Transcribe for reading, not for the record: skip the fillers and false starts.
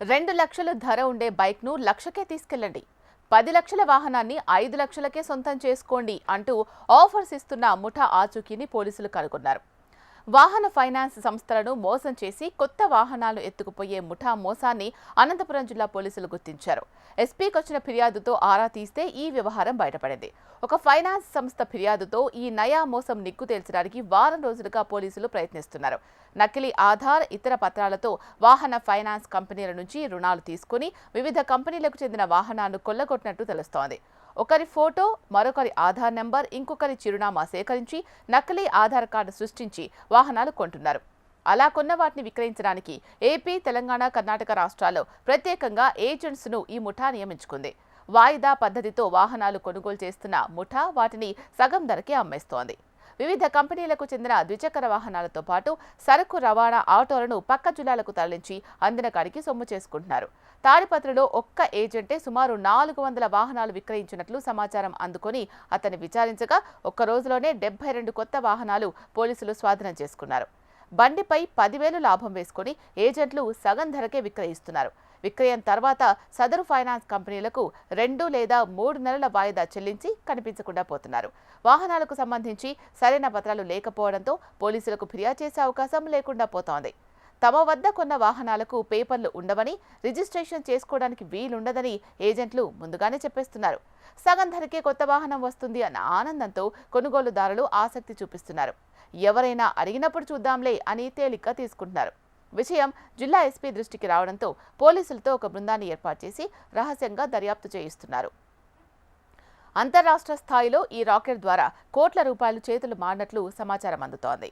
2 లక్షల ధర ఉండే బైక్ను లక్షకే తీసుకెళ్లండి, 10 లక్షల వాహనాన్ని 5 లక్షలకే సొంతం చేసుకోండి అంటూ ఆఫర్స్ ఇస్తున్న ముఠా ఆచూకీని పోలీసులు కనుగొన్నారు. వాహన ఫైనాన్స్ సంస్థలను మోసం చేసి కొత్త వాహనాలు ఎత్తుకుపోయే ముఠా మోసాన్ని అనంతపురం జిల్లా పోలీసులు గుర్తించారు. ఎస్పీకి వచ్చిన ఫిర్యాదుతో ఆరా తీస్తే ఈ వ్యవహారం బయటపడింది. ఒక ఫైనాన్స్ సంస్థ ఫిర్యాదుతో ఈ నయా మోసం నిగ్గు తేల్చడానికి వారం రోజులుగా పోలీసులు ప్రయత్నిస్తున్నారు. నకిలీ ఆధార్, ఇతర పత్రాలతో వాహన ఫైనాన్స్ కంపెనీల నుంచి రుణాలు తీసుకుని వివిధ కంపెనీలకు చెందిన వాహనాలను కొల్లగొట్టినట్టు తెలుస్తోంది. ఒకరి ఫోటో, మరొకరి ఆధార్ నెంబర్, ఇంకొకరి చిరునామా సేకరించి నకిలీ ఆధార్ కార్డు సృష్టించి వాహనాలు కొంటున్నారు. అలా కొన్న వాటిని విక్రయించడానికి ఏపీ, తెలంగాణ, కర్ణాటక రాష్ట్రాల్లో ప్రత్యేకంగా ఏజెంట్స్ను ఈ ముఠా నియమించుకుంది. వాయిదా పద్ధతితో వాహనాలు కొనుగోలు చేస్తున్న ముఠా వాటిని సగం ధరకే అమ్మేస్తోంది. వివిధ కంపెనీలకు చెందిన ద్విచక్ర వాహనాలతో పాటు సరుకు రవాణా ఆటోలను పక్క జిల్లాలకు తరలించి అందిన కాడికి సొమ్ము చేసుకుంటున్నారు. తాడిపత్రిలో ఒక్క ఏజెంటే సుమారు 400 వాహనాలు విక్రయించినట్లు సమాచారం అందుకొని అతన్ని విచారించగా ఒక్క రోజులోనే 72 కొత్త వాహనాలు పోలీసులు స్వాధీనం చేసుకున్నారు. బండిపై 10,000 లాభం వేసుకుని ఏజెంట్లు సగం ధరకే విక్రయిస్తున్నారు. విక్రయం తర్వాత సదరు ఫైనాన్స్ కంపెనీలకు 2 లేదా 3 నెలల వాయిదా చెల్లించి కనిపించకుండా పోతున్నారు. వాహనాలకు సంబంధించి సరైన పత్రాలు లేకపోవడంతో పోలీసులకు ఫిర్యాదు చేసే అవకాశం లేకుండా పోతోంది. తమ వద్ద కొన్న వాహనాలకు పేపర్లు ఉండవని, రిజిస్ట్రేషన్ చేసుకోవడానికి వీలుండదని ఏజెంట్లు ముందుగానే చెప్పేస్తున్నారు. సగం ధరకే కొత్త వాహనం వస్తుంది అన్న ఆనందంతో కొనుగోలుదారులు ఆసక్తి చూపిస్తున్నారు. ఎవరైనా అడిగినప్పుడు చూద్దాంలే అని తేలిక తీసుకుంటున్నారు. విషయం జిల్లా ఎస్పీ దృష్టికి రావడంతో పోలీసులతో ఒక బృందాన్ని ఏర్పాటు చేసి రహస్యంగా దర్యాప్తు చేయిస్తున్నారు. అంతర్రాష్ట్ర స్థాయిలో ఈ రాకెట్ ద్వారా కోట్ల రూపాయలు చేతులు మారినట్లు సమాచారం అందుతోంది.